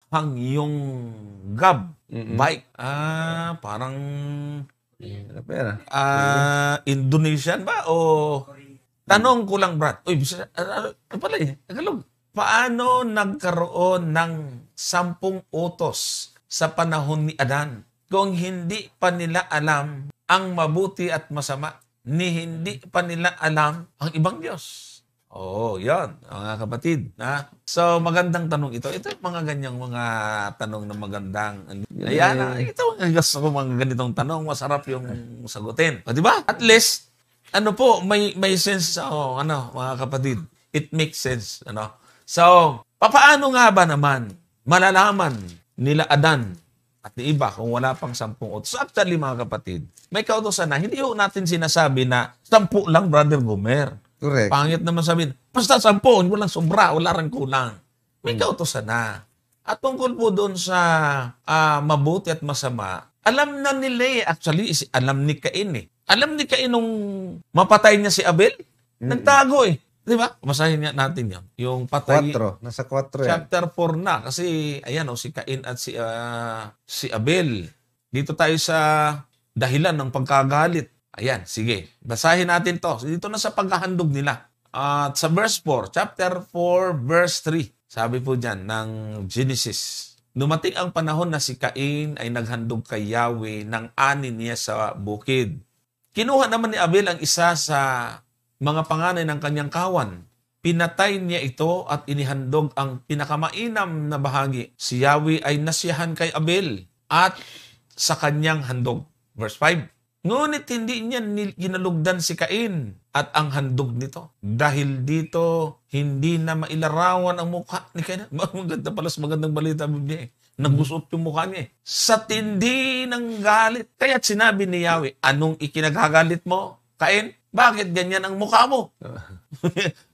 hang yung gab, bike. Parang Indonesian ba? O tanong ko lang, Brad. Uy, pala Tagalog. Paano nagkaroon ng 10 utos sa panahon ni Adan kung hindi pa nila alam ang mabuti at masama, ni hindi pa nila alam ang ibang Diyos? Yan, mga kapatid. So, magandang tanong ito. Ito yung mga ganyang mga tanong na magandang. Ayan, ito ang gusto ko mga ganitong tanong. Masarap yung sagutin. O, diba? At least, may sense, mga kapatid. It makes sense, So, papaano nga ba naman malalaman nila Adan at ni iba kung wala pang 10 utos? So, actually, mga kapatid, may kautosan na, hindi natin sinasabi na 10 lang, Brother Gomer. Correct. Pangit naman sabihin, basta 10, walang sobra, wala rin kulang. May kautosan na. At tungkol po doon sa mabuti at masama, alam na nila actually, alam ni Cain Alam ni Cain nung mapatay niya si Abel, nagtago Di ba? Basahin natin yan. Yung patay. 4. Nasa 4 yan. Chapter 4 na. Kasi, ayan si Cain at si Abel. Dito tayo sa dahilan ng pagkagalit. Ayan, sige. Basahin natin to. Dito na sa paghahandog nila. At sa verse 4, chapter 4, verse 3. Sabi po dyan ng Genesis. Dumating ang panahon na si Cain ay naghandog kay Yahweh ng ani niya sa bukid. Kinuha naman ni Abel ang isa sa mga panganay ng kanyang kawan. Pinatay niya ito at inihandog ang pinakamainam na bahagi. Si Yahweh ay nasiyahan kay Abel at sa kanyang handog. Verse 5. Ngunit hindi niya ginalugdan si Cain at ang handog nito. Dahil dito, hindi na mailarawan ang mukha ni Cain. Maganda pala sa magandang balita Biblia Nagusot yung mukha niya sa tindi ng galit. Kaya't sinabi ni Yahweh, anong ikinagagalit mo, Cain? Bakit ganyan ang mukha mo?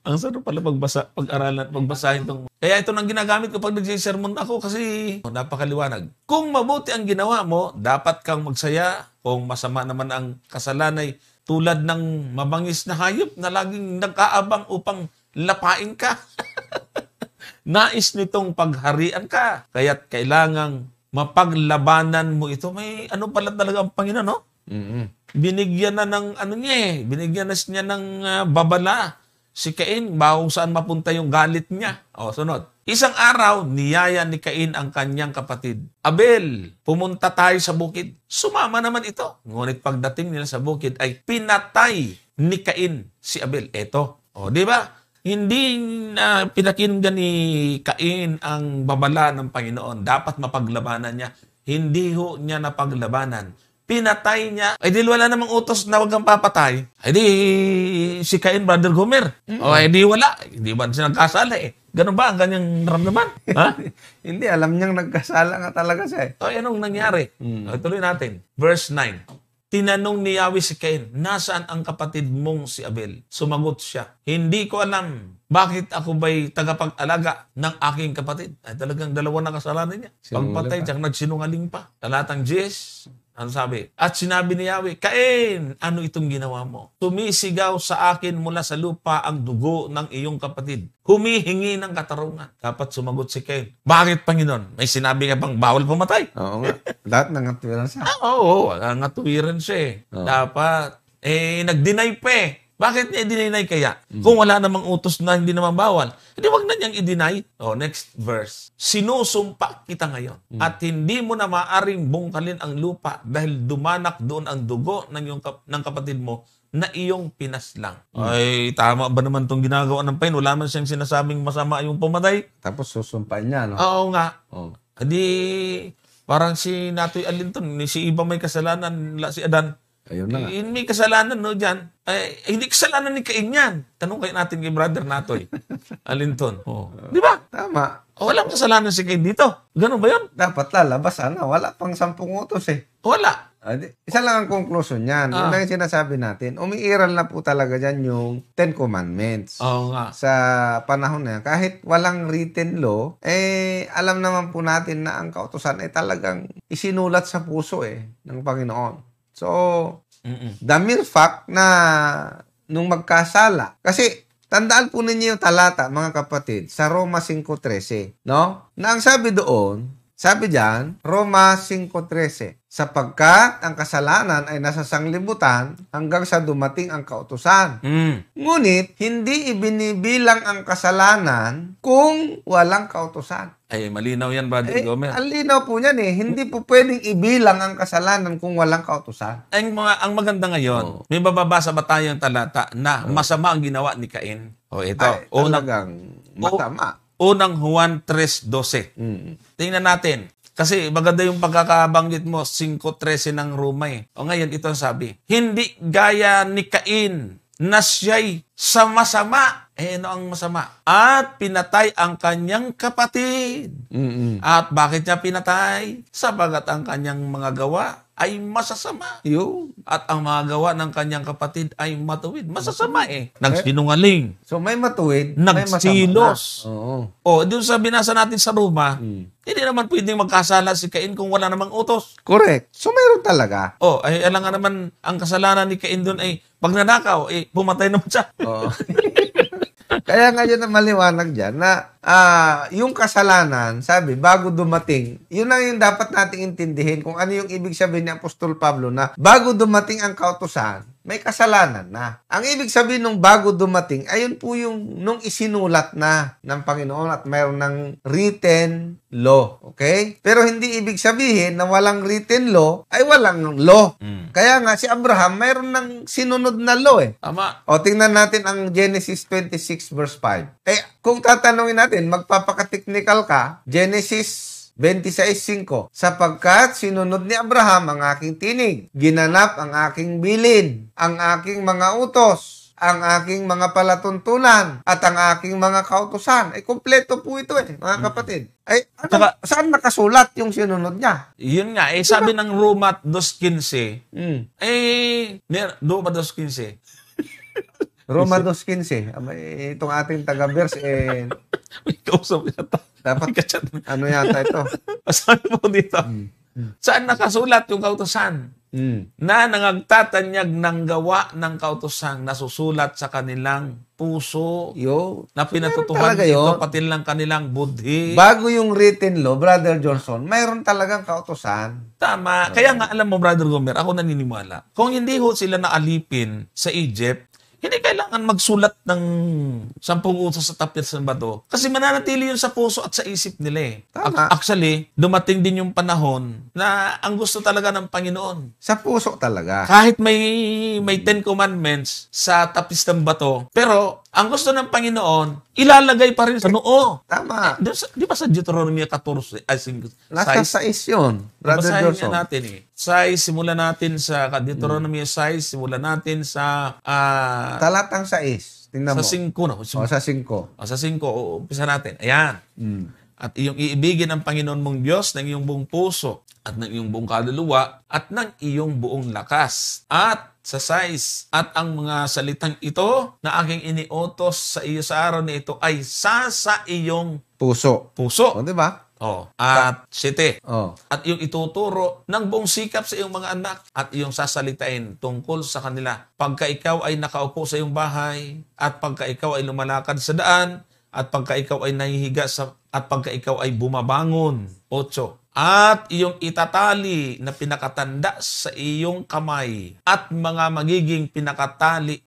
Ang sarap pala pag-aralan, pagbasahin itong. Kaya ito nang ginagamit ko pag nagsisermon ako kasi napakaliwanag. Kung mabuti ang ginawa mo, dapat kang magsaya. Kung masama naman ang kasalanay, tulad ng mabangis na hayop na laging nagkaabang upang lapain ka. Nais nitong pagharian ka. Kaya't kailangang mapaglabanan mo ito. May pala talaga ang Panginoon, no? Binigyan na ng binigyan na niya ng babala si Cain kung saan mapunta yung galit niya. Sunod. Isang araw, niyaya ni Cain ang kanyang kapatid. Abel, pumunta tayo sa bukid. Sumama naman ito. Ngunit pagdating nila sa bukid ay pinatay ni Cain si Abel. Di ba? Hindi pinakinggan ni Cain ang babala ng Panginoon. Dapat mapaglabanan niya. Hindi niya napaglabanan. Pinatay niya. Ay di wala namang utos na wag kang papatay. Ay di si Cain, Brother Gomer. Ay di wala. Hindi ba siya nagkasala Ganun ba ang kanyang naramdaman? Ha? Hindi, alam niyang nagkasala nga talaga siya anong nangyari? Tuloy natin. Verse 9. Tinanong ni Yahweh si Cain, nasaan ang kapatid mong si Abel? Sumagot siya, hindi ko alam. Bakit ako ba'y tagapag-alaga ng aking kapatid? Ay talagang dalawa na kasalanan niya. Pagpatay, tsaka nagsinungaling pa. Talatang 10. Ano sabi? At sinabi ni Yahweh, Cain, ano itong ginawa mo? Tumisigaw sa akin mula sa lupa ang dugo ng iyong kapatid. Humihingi ng katarungan. Dapat sumagot si Cain. Bakit, Panginoon? May sinabi nga bang bawal pumatay? Oo nga. Lahat nangatuwiran siya. Oo, nangatuwiran siya Dapat. Nag-deny pa Bakit niya i-deny kaya? Kung wala namang utos na hindi naman bawal, hindi wag na niyang i-deny. Next verse. Sinusumpa kita ngayon at hindi mo na maaring bungkalin ang lupa dahil dumanak doon ang dugo ng kapatid mo na iyong pinaslang. Ay, tama ba naman itong ginagawa ng Cain? Wala man siyang sinasabing masama yung pumatay. Tapos susumpain niya, no? Oo nga. Hindi, parang si Natoy Alinton, si iba may kasalanan, si Adan. Ayun na nga. May kasalanan dyan. Hindi kasalanan ni Cain yan. Tanong kayo natin kay Brother Natoy Alinton. Di ba? Tama. Walang kasalanan si Cain dito. Ganun ba yun? Dapat lalabas, wala pang 10 utos Wala. Isa lang ang conclusion niyan. Yun lang yung sinasabi natin. Umiiral na po talaga dyan yung 10 Commandments. Oo nga. Sa panahon na yan. Kahit walang written law, alam naman po natin na ang kautusan ay talagang isinulat sa puso ng Panginoon. So, the mere fact na nung magkasala, kasi Tandaan po ninyo yung talata, mga kapatid, sa Roma 5:13, no? Na ang sabi doon, sabi diyan, Roma 5:13, sapagkat ang kasalanan ay nasa sanglibutan hanggang sa dumating ang kautusan. Ngunit, hindi ibinibilang ang kasalanan kung walang kautusan. Ay, malinaw yan, Brother Gomer. Ang linaw po niyan Hindi po pwedeng ibilang ang kasalanan kung walang kautusan. Ang maganda ngayon, may mababasa ba tayong talata na masama ang ginawa ni Cain? Ito. Ay, talagang masama. Unang Juan 3:12. Tingnan natin. Kasi maganda yung pagkakabanggit mo, 5:13 ng Roma ngayon, ito ang sabi. Hindi gaya ni Cain na siya'y sama-sama. Ano ang masama? At pinatay ang kanyang kapatid. At bakit niya pinatay? Sabagat ang kanyang mga gawa ay masasama. At ang mga gawa ng kanyang kapatid ay matuwid. Masasama Nagsinungaling. So may matuwid, may Nagsilos. masama. Doon sa binasa natin sa Roma, hindi naman pwedeng magkasala si Cain kung wala namang utos. Correct. So mayroon talaga. Alam nga naman, ang kasalanan ni Cain doon ay pagnanakaw, pumatay naman siya. Kaya ngayon na maliwanag dyan na yung kasalanan, sabi, bago dumating, yun ang yung dapat nating intindihin kung ano yung ibig sabihin ni Apostol Pablo na bago dumating ang kautusan, may kasalanan na. Ang ibig sabihin nung bago dumating, ayun po yung nung isinulat na ng Panginoon at mayroon ng written law. Okay? Pero hindi ibig sabihin na walang written law ay walang law. Kaya nga si Abraham mayroon ng sinunod na law Tama. Tingnan natin ang Genesis 26 verse 5. Kung tatanungin natin, magpapaka-technical ka, Genesis 26:5, sapagkat sinunod ni Abraham ang aking tinig, ginanap ang aking bilin, ang aking mga utos, ang aking mga palatuntunan, at ang aking mga kautusan. Kumpleto po ito mga kapatid. Saan nakasulat yung sinunod niya? Yun nga, sabi ng Roma 2:15, Roma 2:15. Roma 2:15. Itong ating taga-verse, May kausap yata. dapat, ano yata ito? Sabi mo dito, saan nakasulat yung kautusan? Na nangagtatanyag ng gawa ng kautusang nasusulat sa kanilang puso, na pinatutuhan ito pati lang kanilang budhi. Bago yung written law, Brother Johnson, mayroon talagang kautusan. Tama. Kaya nga, alam mo, Brother Gomer, ako naniniwala. Kung hindi sila naalipin sa Egypt, hindi kailangan magsulat ng 10 utos sa tapir ng bato. Kasi mananatili yun sa puso at sa isip nila Tama. Actually, dumating din yung panahon na ang gusto talaga ng Panginoon. Sa puso talaga. Kahit may 10 commandments sa tapis ng bato, pero ang gusto ng Panginoon, ilalagay pa rin sa noo. Tama. Di ba sa Deuteronomy 14, Nasa 6 yun, Brother basahin Johnson. nga natin 6, simulan natin sa Deuteronomy 6, simulan natin sa Talatang 6. Tingnan mo. sa 5 na. Sa 5. Sa 5, umpisa natin. Ayan. At iyong iibigin ang Panginoon mong Diyos ng iyong buong puso at ng iyong buong kaluluwa at ng iyong buong lakas. At sa 6, at ang mga salitang ito na aking iniutos sa iyo sa araw na ito ay sa iyong Puso. puso. Di ba? At 7. Oh. At iyong ituturo ng buong sikap sa iyong mga anak at iyong sasalitain tungkol sa kanila. Pagka ikaw ay nakaupo sa iyong bahay at pagka ikaw ay lumalakad sa daan at pagka ikaw ay nahihiga at pagka ikaw ay bumabangon. 8. At iyong itatali na pinakatanda sa iyong kamay at mga magiging pinakatali